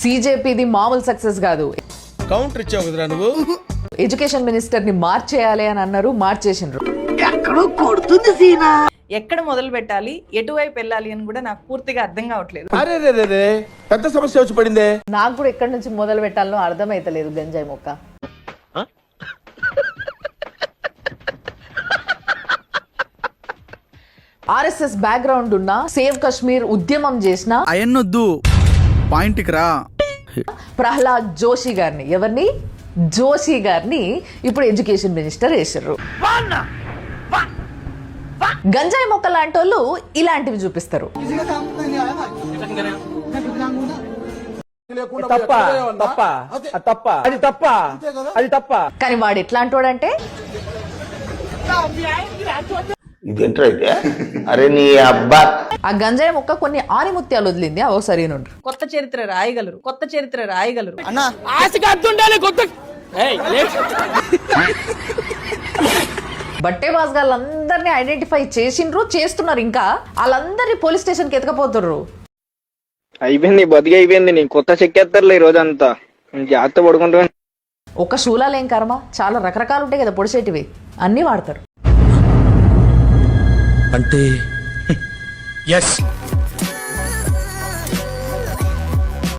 సీజేపీది మామూలు సక్సెస్ కాదు. కౌంటర్ ఇచ్చావు కదరా నువ్వు. ఎడ్యుకేషన్ మినిస్టర్ ని మార్చేయాలి అని అన్నారు, మార్చేసిండ్రు. ఎక్కడ మొదలు పెట్టాలి, ఎటువైపు వెళ్ళాలి అని కూడా నాకు పూర్తిగా అర్థం కావట్లేదు. అరే పెద్ద సమస్య వచ్చి పడిందే. నాకు కూడా ఎక్కడి నుంచి మొదలు పెట్టాలో అర్థమైతలేదు. గంజాయి మొక్క ఆర్ఎస్ఎస్ బ్యాక్గ్రౌండ్ ఉన్న, సేవ్ కశ్మీర్ ఉద్యమం చేసిన అయన్నొద్దు పాయింట్కి రా. ప్రహ్లాద్ జోషి గారిని, ఎవరిని? జోషి గారిని ఇప్పుడు ఎడ్యుకేషన్ మినిస్టర్ వేసారు. గంజాయి మొక్క లాంటి వాళ్ళు ఇలాంటివి చూపిస్తారు. కానీ వాడు ఎట్లాంటి వాడంటే, ఇదేంటైతే అరే నీ అబ్బా, ఆ గంజాయి మొక్క కొన్ని ఆనిముత్యాలు వదిలింది. అవో సరైన కొత్త చరిత్ర రాయగలరు, కొత్త చరిత్ర రాయగలరు. బట్టే బాస్ గాళ్ళందరినీ ఐడెంటిఫై చేసిండ్రు, చేస్తున్నారు. ఇంకా వాళ్ళందరినీ పోలీస్ స్టేషన్ కి ఎత్తుకపోతుర్రు. అయిపోయింది, బతికి అయిపోయింది. నీ కొత్త చెక్కేస్తారులే ఈ రోజంతా. జాగ్రత్త పడుకుంటా. ఒక శూలాలేం కర్మ, చాలా రకరకాలు ఉంటాయి కదా పొడిసేటివి, అన్ని వాడతారు. అంటే ఎస్